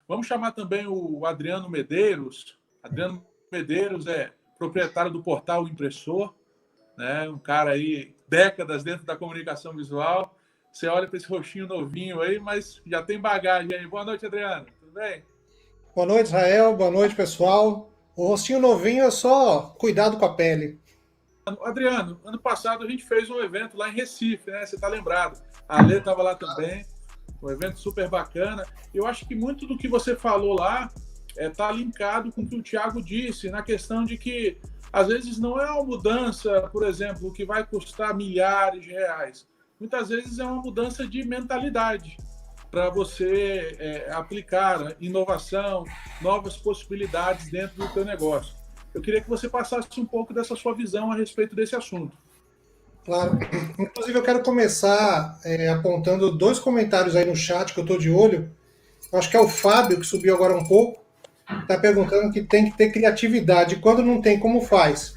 Vamos chamar também o Adriano Medeiros. Adriano Medeiros é proprietário do portal Impressor, né? Um cara aí, décadas dentro da comunicação visual. Você olha para esse roxinho novinho aí, mas já tem bagagem aí. Boa noite, Adriano. Tudo bem? Boa noite, Israel. Boa noite, pessoal. O rostinho novinho é só cuidado com a pele. Adriano, ano passado a gente fez um evento lá em Recife, né? Você está lembrado. A Lê estava lá também. Um evento super bacana. Eu acho que muito do que você falou lá está linkado com o que o Thiago disse, na questão de que, às vezes, não é uma mudança, por exemplo, que vai custar milhares de reais. Muitas vezes é uma mudança de mentalidade para você aplicar inovação, novas possibilidades dentro do teu negócio. Eu queria que você passasse um pouco dessa sua visão a respeito desse assunto. Claro. Inclusive, eu quero começar apontando dois comentários aí no chat que eu estou de olho. Eu acho que é o Fábio, que subiu agora um pouco, está perguntando que tem que ter criatividade. Quando não tem, como faz?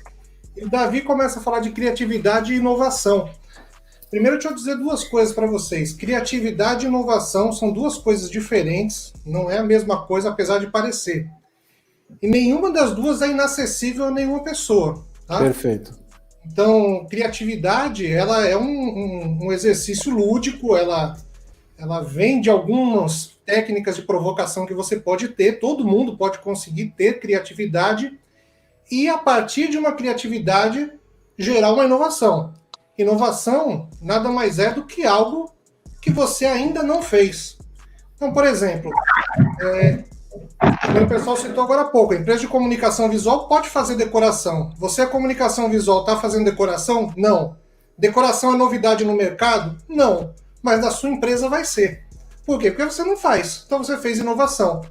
E o Davi começa a falar de criatividade e inovação. Primeiro, deixa eu dizer duas coisas para vocês. Criatividade e inovação são duas coisas diferentes, não é a mesma coisa, apesar de parecer. E nenhuma das duas é inacessível a nenhuma pessoa. Tá? Perfeito. Então, criatividade, ela é um exercício lúdico, ela vem de algumas técnicas de provocação que você pode ter, todo mundo pode conseguir ter criatividade, e a partir de uma criatividade, gerar uma inovação. Inovação nada mais é do que algo que você ainda não fez. Então, por exemplo, o pessoal citou agora há pouco, a empresa de comunicação visual pode fazer decoração. Você, a comunicação visual, está fazendo decoração? Não. Decoração é novidade no mercado? Não. Mas na sua empresa vai ser. Por quê? Porque você não faz. Então você fez inovação.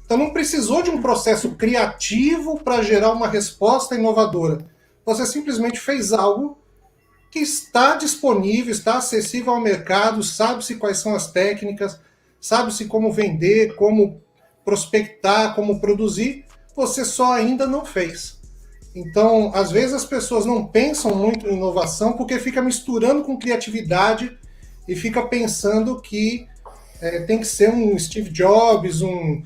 Então não precisou de um processo criativo para gerar uma resposta inovadora. Você simplesmente fez algo que está disponível, está acessível ao mercado, sabe-se quais são as técnicas, sabe-se como vender, como prospectar, como produzir, você só ainda não fez. Então, às vezes as pessoas não pensam muito em inovação porque fica misturando com criatividade e fica pensando que tem que ser um Steve Jobs, um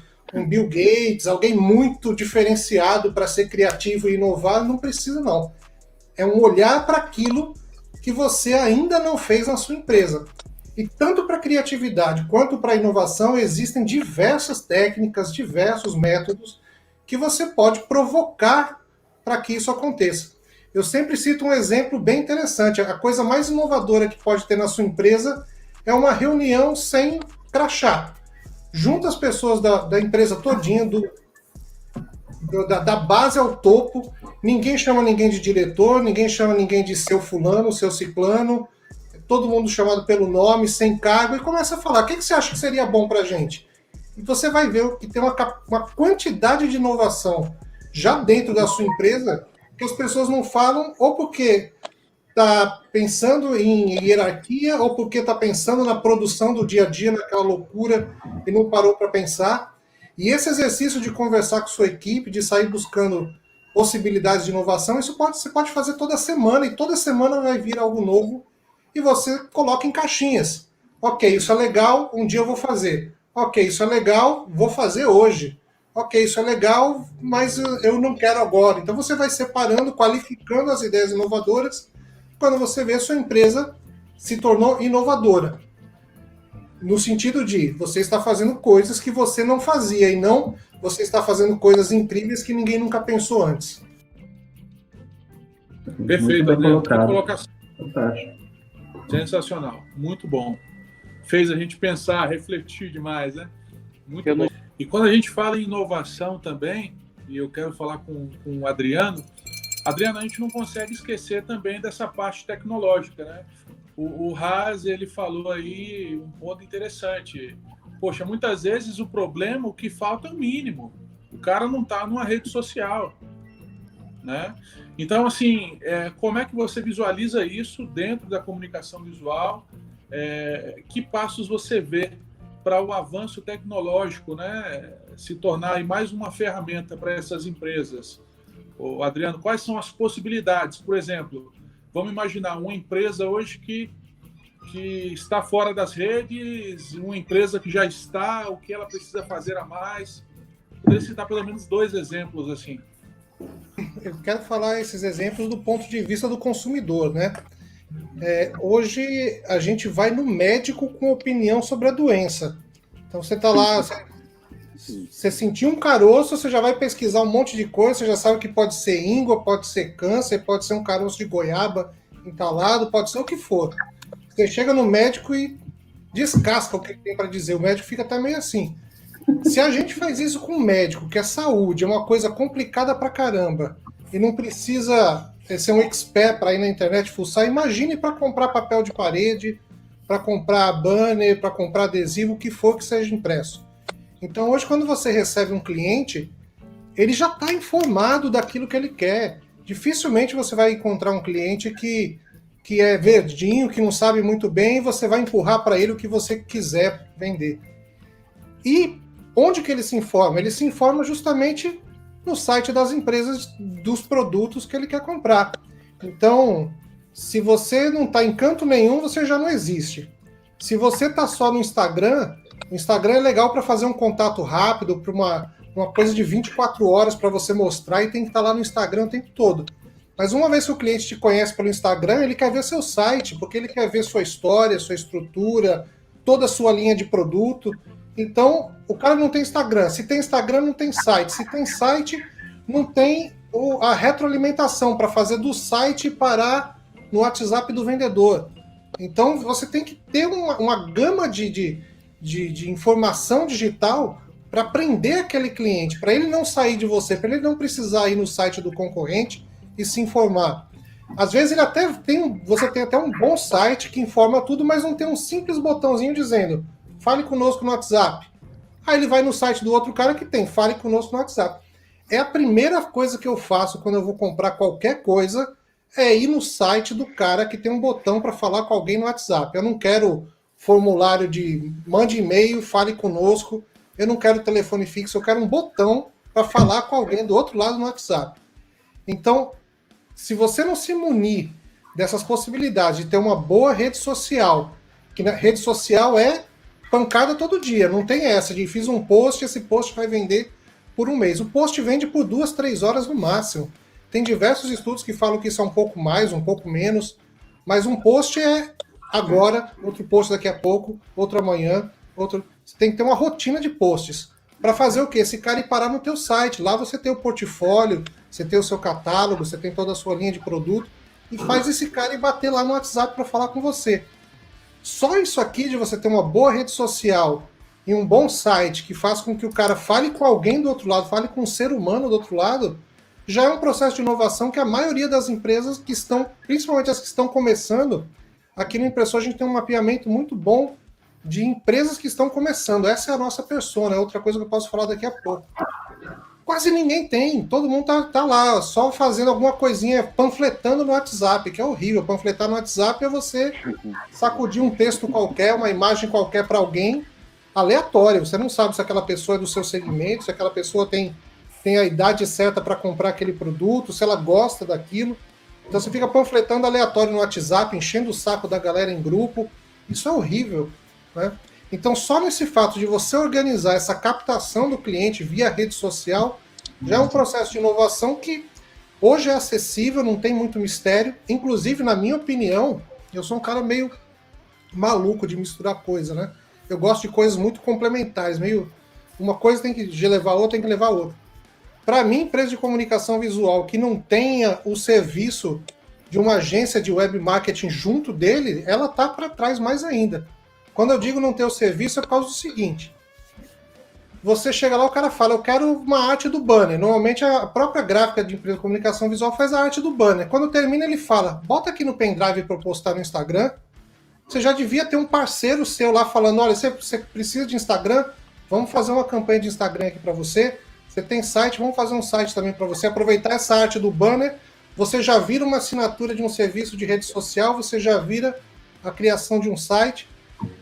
Bill Gates, alguém muito diferenciado para ser criativo e inovar. Não precisa, não. É um olhar para aquilo que você ainda não fez na sua empresa. E tanto para a criatividade quanto para a inovação existem diversas técnicas, diversos métodos que você pode provocar para que isso aconteça. Eu sempre cito um exemplo bem interessante. A coisa mais inovadora que pode ter na sua empresa é uma reunião sem crachá. Junta as pessoas da empresa todinha, da base ao topo, ninguém chama ninguém de diretor, ninguém chama ninguém de seu fulano, seu ciclano, todo mundo chamado pelo nome, sem cargo, e começa a falar, o que você acha que seria bom para a gente? E você vai ver que tem uma quantidade de inovação já dentro da sua empresa que as pessoas não falam, ou porque está pensando em hierarquia, ou porque está pensando na produção do dia a dia, naquela loucura, e não parou para pensar. E esse exercício de conversar com sua equipe, de sair buscando possibilidades de inovação, você pode fazer toda semana, e toda semana vai vir algo novo, e você coloca em caixinhas. Ok, isso é legal, um dia eu vou fazer. Ok, isso é legal, vou fazer hoje. Ok, isso é legal, mas eu não quero agora. Então você vai separando, qualificando as ideias inovadoras. Quando você vê, a sua empresa se tornou inovadora. No sentido de você está fazendo coisas que você não fazia, e não você está fazendo coisas incríveis que ninguém nunca pensou antes. Perfeito, Adriano. Colocação. Fantástico. Sensacional, muito bom. Fez a gente pensar, refletir demais, né? Muito bom. E quando a gente fala em inovação também, e eu quero falar com o Adriano, a gente não consegue esquecer também dessa parte tecnológica, né? O Haas, ele falou aí um ponto interessante. Poxa, muitas vezes o problema, o que falta é o mínimo. O cara não está numa rede social, né? Então, assim, como é que você visualiza isso dentro da comunicação visual? Que passos você vê para o avanço tecnológico, né, se tornar mais uma ferramenta para essas empresas? Adriano, quais são as possibilidades? Por exemplo, vamos imaginar uma empresa hoje que que está fora das redes, uma empresa que já está, o que ela precisa fazer a mais? Poderia citar pelo menos 2 exemplos assim. Eu quero falar esses exemplos do ponto de vista do consumidor, né? Hoje a gente vai no médico com opinião sobre a doença. Então você está lá, você sentiu um caroço, você já vai pesquisar um monte de coisa, você já sabe que pode ser íngua, pode ser câncer, pode ser um caroço de goiaba entalado, pode ser o que for. Você chega no médico e descasca o que ele tem para dizer. O médico fica até meio assim. Se a gente faz isso com o médico, que a saúde é uma coisa complicada pra caramba, e não precisa ser um expert para ir na internet fuçar, imagine para comprar papel de parede, para comprar banner, para comprar adesivo, o que for que seja impresso. Então hoje, quando você recebe um cliente, ele já está informado daquilo que ele quer. Dificilmente você vai encontrar um cliente que é verdinho, que não sabe muito bem, e você vai empurrar para ele o que você quiser vender. E onde que ele se informa? Ele se informa justamente no site das empresas dos produtos que ele quer comprar. Então, se você não está em canto nenhum, você já não existe. Se você está só no Instagram, o Instagram é legal para fazer um contato rápido, para uma coisa de 24 horas para você mostrar, e tem que estar lá no Instagram o tempo todo. Mas uma vez que o cliente te conhece pelo Instagram, ele quer ver seu site, porque ele quer ver sua história, sua estrutura, toda a sua linha de produto. Então, o cara não tem Instagram. Se tem Instagram, não tem site. Se tem site, não tem a retroalimentação para fazer do site parar no WhatsApp do vendedor. Então, você tem que ter uma gama de informação digital para prender aquele cliente, para ele não sair de você, para ele não precisar ir no site do concorrente e se informar. Às vezes você tem até um bom site que informa tudo, mas não tem um simples botãozinho dizendo fale conosco no WhatsApp. Aí ele vai no site do outro cara que tem fale conosco no WhatsApp. É a primeira coisa que eu faço quando eu vou comprar qualquer coisa, é ir no site do cara que tem um botão para falar com alguém no WhatsApp. Eu não quero formulário de mande e-mail, fale conosco, eu não quero telefone fixo, eu quero um botão para falar com alguém do outro lado no WhatsApp. Então, se você não se munir dessas possibilidades de ter uma boa rede social, que na rede social é pancada todo dia, não tem essa de fiz um post, esse post vai vender por um mês. O post vende por 2, 3 horas no máximo. Tem diversos estudos que falam que isso é um pouco mais, um pouco menos, mas um post é agora, outro post daqui a pouco, outro amanhã, outro... Você tem que ter uma rotina de posts. Para fazer o quê? Esse cara ir parar no teu site. Lá você tem o portfólio, você tem o seu catálogo, você tem toda a sua linha de produto, e faz esse cara ir bater lá no WhatsApp para falar com você. Só isso aqui de você ter uma boa rede social e um bom site que faz com que o cara fale com alguém do outro lado, fale com um ser humano do outro lado, já é um processo de inovação que a maioria das empresas que estão, principalmente as que estão começando, aqui no Impressor a gente tem um mapeamento muito bom de empresas que estão começando. Essa é a nossa persona, é outra coisa que eu posso falar daqui a pouco. Quase ninguém tem, todo mundo tá lá, só fazendo alguma coisinha, panfletando no WhatsApp, que é horrível. Panfletar no WhatsApp é você sacudir um texto qualquer, uma imagem qualquer para alguém, aleatório. Você não sabe se aquela pessoa é do seu segmento, se aquela pessoa tem a idade certa para comprar aquele produto, se ela gosta daquilo. Então você fica panfletando aleatório no WhatsApp, enchendo o saco da galera em grupo. Isso é horrível, né? Então só nesse fato de você organizar essa captação do cliente via rede social, já é um processo de inovação que hoje é acessível, não tem muito mistério. Inclusive, na minha opinião, eu sou um cara meio maluco de misturar coisa, né? Eu gosto de coisas muito complementares, meio uma coisa tem que levar a outra, tem que levar a outra. Para mim, empresa de comunicação visual que não tenha o serviço de uma agência de web marketing junto dele, ela tá para trás mais ainda. Quando eu digo não ter o serviço, é por causa do seguinte. Você chega lá, o cara fala, eu quero uma arte do banner. Normalmente a própria gráfica de empresa de comunicação visual faz a arte do banner. Quando termina, ele fala, bota aqui no pendrive para eu postar no Instagram. Você já devia ter um parceiro seu lá falando, olha, você precisa de Instagram? Vamos fazer uma campanha de Instagram aqui para você. Você tem site, vamos fazer um site também para você. Aproveitar essa arte do banner, você já vira uma assinatura de um serviço de rede social, você já vira a criação de um site.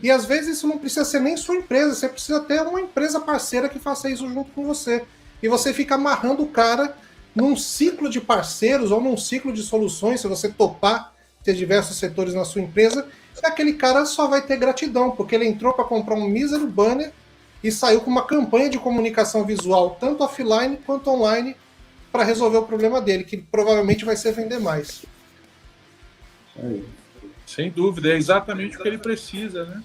E às vezes isso não precisa ser nem sua empresa, você precisa ter uma empresa parceira que faça isso junto com você. E você fica amarrando o cara num ciclo de parceiros ou num ciclo de soluções, se você topar ter diversos setores na sua empresa, aquele cara só vai ter gratidão, porque ele entrou para comprar um mísero banner e saiu com uma campanha de comunicação visual, tanto offline quanto online, para resolver o problema dele, que provavelmente vai ser vender mais. Sem dúvida, é exatamente o que ele precisa, né?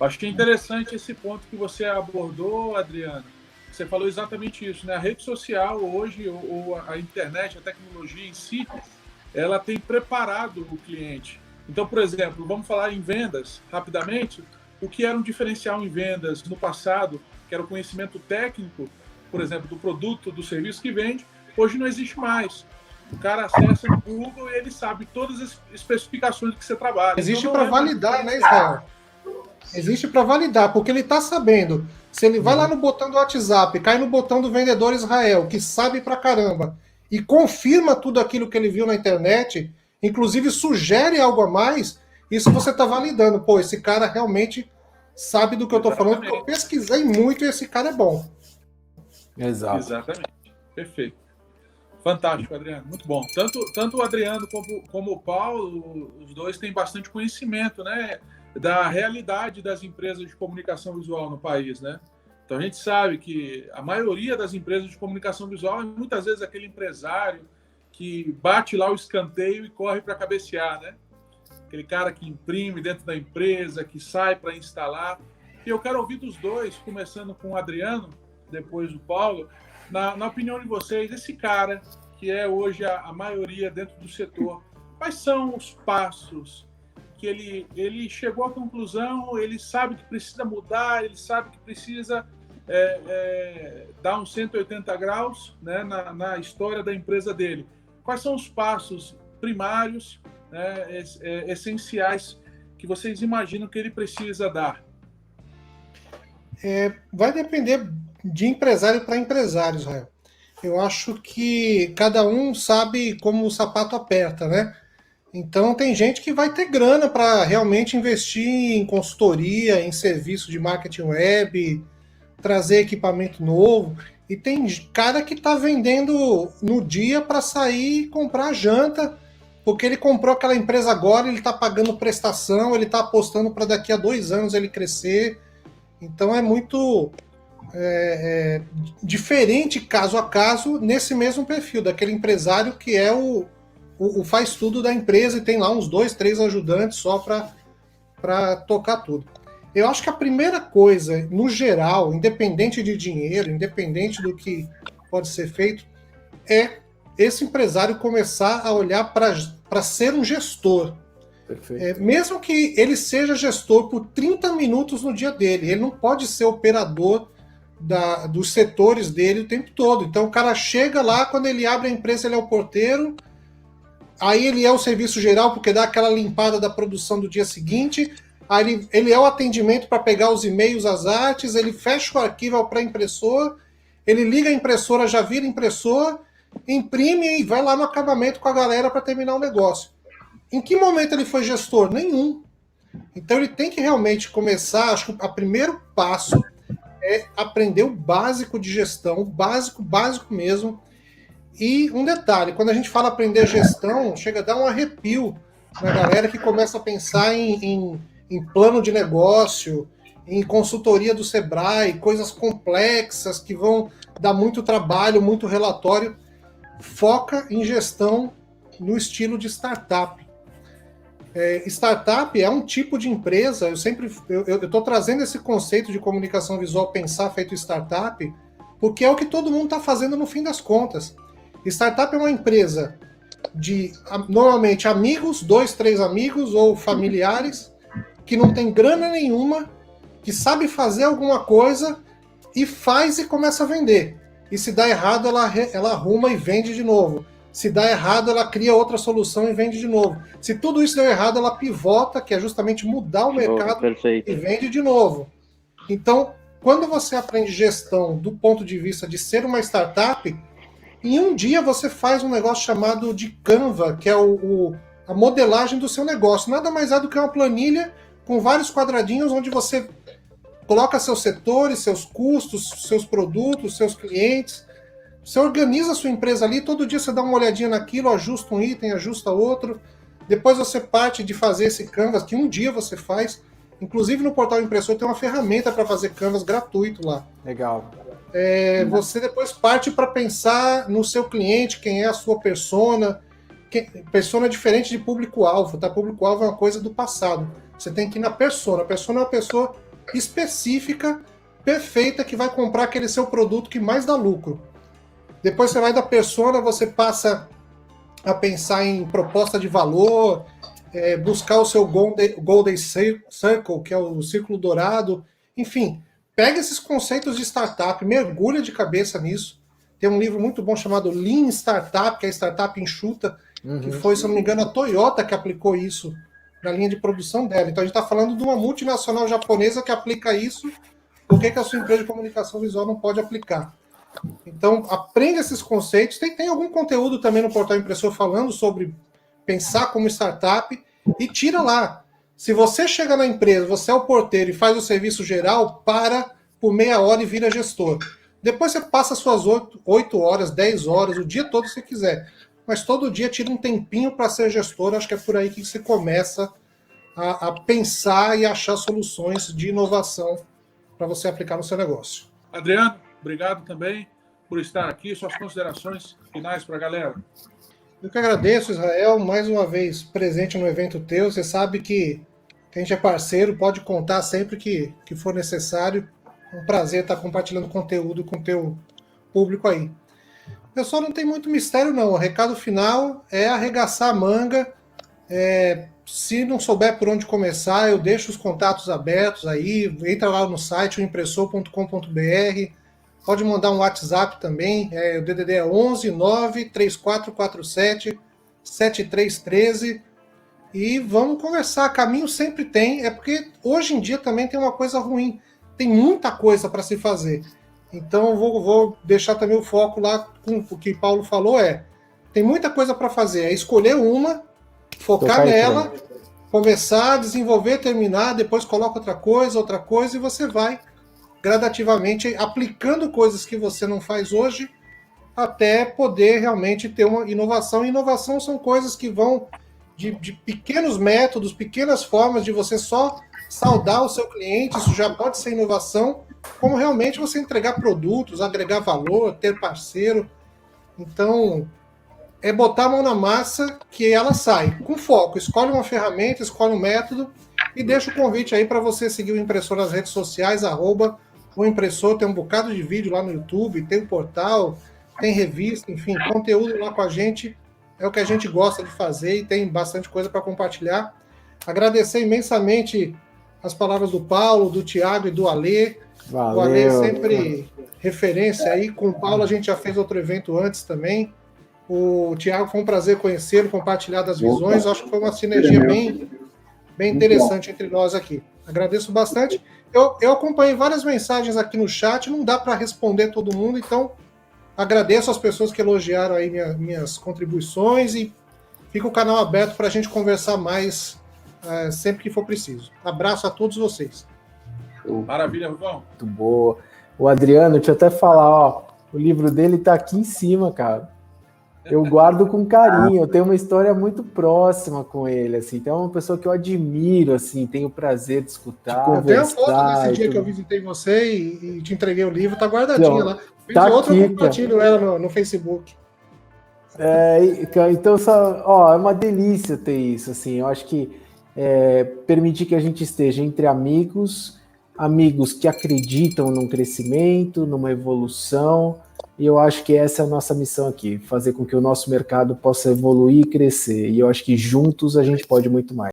Acho que é interessante esse ponto que você abordou, Adriano. Você falou exatamente isso, né? A rede social hoje, ou a internet, a tecnologia em si, ela tem preparado o cliente. Então, por exemplo, vamos falar em vendas rapidamente. O que era um diferencial em vendas no passado, que era o conhecimento técnico, por exemplo, do produto, do serviço que vende, hoje não existe mais. O cara acessa no Google e ele sabe todas as especificações que você trabalha. Existe para validar, né, Israel? Existe para validar, porque ele está sabendo. Se ele vai lá no botão do WhatsApp, cai no botão do vendedor Israel, que sabe pra caramba, e confirma tudo aquilo que ele viu na internet, inclusive sugere algo a mais, isso você está validando. Pô, esse cara realmente sabe do que eu estou falando, porque eu pesquisei muito e esse cara é bom. Exato. Exatamente. Perfeito. Fantástico, Adriano. Muito bom. Tanto o Adriano como o Paulo, os dois têm bastante conhecimento, né, da realidade das empresas de comunicação visual no país, né? Então a gente sabe que a maioria das empresas de comunicação visual é muitas vezes aquele empresário que bate lá o escanteio e corre para cabecear, né? Aquele cara que imprime dentro da empresa, que sai para instalar. E eu quero ouvir dos dois, começando com o Adriano, depois o Paulo, na opinião de vocês, esse cara que é hoje a maioria dentro do setor, quais são os passos que ele chegou à conclusão, ele sabe que precisa mudar, ele sabe que precisa dar uns 180 graus, né, na história da empresa dele. Quais são os passos primários, né, essenciais, que vocês imaginam que ele precisa dar? Vai depender de empresário para empresário, Israel. Eu acho que cada um sabe como o sapato aperta, né? Então tem gente que vai ter grana para realmente investir em consultoria, em serviço de marketing web, trazer equipamento novo. E tem cara que está vendendo no dia para sair e comprar janta, porque ele comprou aquela empresa agora, ele está pagando prestação, ele está apostando para daqui a 2 anos ele crescer. Então é muito diferente caso a caso nesse mesmo perfil, daquele empresário que é o faz tudo da empresa e tem lá uns 2, 3 ajudantes só para tocar tudo. Eu acho que a primeira coisa, no geral, independente de dinheiro, independente do que pode ser feito, é esse empresário começar a olhar para ser um gestor. Mesmo que ele seja gestor por 30 minutos no dia dele, ele não pode ser operador dos setores dele o tempo todo. Então o cara chega lá, quando ele abre a empresa, ele é o porteiro, aí ele é o serviço geral, porque dá aquela limpada da produção do dia seguinte, aí ele é o atendimento para pegar os e-mails, as artes, ele fecha o arquivo para impressor, ele liga a impressora, já vira impressor, imprime e vai lá no acabamento com a galera para terminar o negócio. Em que momento ele foi gestor? Nenhum. Então ele tem que realmente começar, acho que o primeiro passo é aprender o básico de gestão, o básico mesmo. E um detalhe, quando a gente fala aprender gestão, chega a dar um arrepio na galera que começa a pensar em plano de negócio, em consultoria do Sebrae, coisas complexas que vão dar muito trabalho, muito relatório. Foca em gestão no estilo de startup. Startup é um tipo de empresa, eu estou trazendo esse conceito de comunicação visual, pensar feito startup, porque é o que todo mundo está fazendo no fim das contas. Startup é uma empresa de, normalmente, amigos, 2, 3 amigos ou familiares, que não tem grana nenhuma, que sabe fazer alguma coisa e faz e começa a vender. E se dá errado, ela arruma e vende de novo. Se dá errado, ela cria outra solução e vende de novo. Se tudo isso deu errado, ela pivota, que é justamente mudar o mercado e vende de novo. Então, quando você aprende gestão do ponto de vista de ser uma startup, em um dia você faz um negócio chamado de Canva, que é a modelagem do seu negócio. Nada mais é do que uma planilha com vários quadradinhos onde você coloca seus setores, seus custos, seus produtos, seus clientes. Você organiza a sua empresa ali, todo dia você dá uma olhadinha naquilo, ajusta um item, ajusta outro, Depois você parte de fazer esse Canvas, que um dia você faz. Inclusive no Portal Impressor tem uma ferramenta para fazer Canvas gratuito lá. Legal. Você depois parte para pensar no seu cliente, quem é a sua persona. Persona é diferente de público-alvo, tá? Público-alvo é uma coisa do passado. Você tem que ir na persona. A persona é uma pessoa específica, perfeita, que vai comprar aquele seu produto que mais dá lucro. Depois você vai da persona, você passa a pensar em proposta de valor, buscar o seu Golden Circle, que é o círculo dourado. Enfim, pega esses conceitos de startup, mergulha de cabeça nisso. Tem um livro muito bom chamado Lean Startup, que é Startup Enxuta, que foi, se eu não me engano, a Toyota que aplicou isso na linha de produção dela. Então a gente está falando de uma multinacional japonesa que aplica isso. Por que a sua empresa de comunicação visual não pode aplicar? Então, aprenda esses conceitos. Tem algum conteúdo também no Portal Impressor falando sobre pensar como startup e tira lá. Se você chega na empresa, você é o porteiro e faz o serviço geral, para por meia hora e vira gestor. Depois você passa suas 8 horas, 10 horas, o dia todo se quiser. Mas todo dia tira um tempinho para ser gestor. Acho que é por aí que você começa a pensar e achar soluções de inovação para você aplicar no seu negócio. Adriano, obrigado também por estar aqui. Suas considerações finais para a galera. Eu que agradeço, Israel, mais uma vez presente no evento teu. Você sabe que a gente é parceiro, pode contar sempre que for necessário. É um prazer estar compartilhando conteúdo com o teu público aí. Pessoal, não tem muito mistério não. O recado final é arregaçar a manga. Se não souber por onde começar, eu deixo os contatos abertos aí. Entra lá no site, impressor.com.br. Pode mandar um WhatsApp também. O DDD é 11 9 3447 7313. E vamos conversar. Caminho sempre tem. É porque hoje em dia também tem uma coisa ruim. Tem muita coisa para se fazer. Então eu vou deixar também o foco lá com o que Paulo falou. Tem muita coisa para fazer. É escolher uma, focar nela, começar, desenvolver, terminar, depois coloca outra coisa, e você vai gradativamente aplicando coisas que você não faz hoje até poder realmente ter uma inovação. E inovação são coisas que vão de pequenos métodos, pequenas formas de você só saudar o seu cliente. Isso já pode ser inovação, como realmente você entregar produtos, agregar valor, ter parceiro. Então, é botar a mão na massa que ela sai. Com foco, escolhe uma ferramenta, escolhe um método e deixa o convite aí para você seguir o Impressor nas redes sociais, @o Impressor, tem um bocado de vídeo lá no YouTube, tem o portal, tem revista, enfim, conteúdo lá com a gente. É o que a gente gosta de fazer e tem bastante coisa para compartilhar. Agradecer imensamente as palavras do Paulo, do Thiago e do Alê. Valeu. O Alê é sempre referência aí. Com o Paulo a gente já fez outro evento antes também. O Thiago, foi um prazer conhecê-lo, compartilhar das visões. Acho que foi uma sinergia bem interessante entre nós aqui. Agradeço bastante. Eu acompanhei várias mensagens aqui no chat, não dá para responder todo mundo, então agradeço as pessoas que elogiaram aí minhas contribuições e fica o canal aberto para a gente conversar mais sempre que for preciso. Abraço a todos vocês. Maravilha, Rubão. Muito boa. O Adriano, deixa eu até falar, o livro dele tá aqui em cima, cara. Eu guardo com carinho, eu tenho uma história muito próxima com ele, assim, então é uma pessoa que eu admiro, assim, tenho o prazer de escutar, conversar. Tem a foto desse dia tudo. que eu visitei você e te entreguei o livro, tá guardadinha lá. Fiz tá outra, aqui, eu compartilho ela no Facebook. Então, é uma delícia ter isso, assim, eu acho que permitir que a gente esteja entre amigos que acreditam num crescimento, numa evolução, e eu acho que essa é a nossa missão aqui, fazer com que o nosso mercado possa evoluir e crescer, e eu acho que juntos a gente pode muito mais.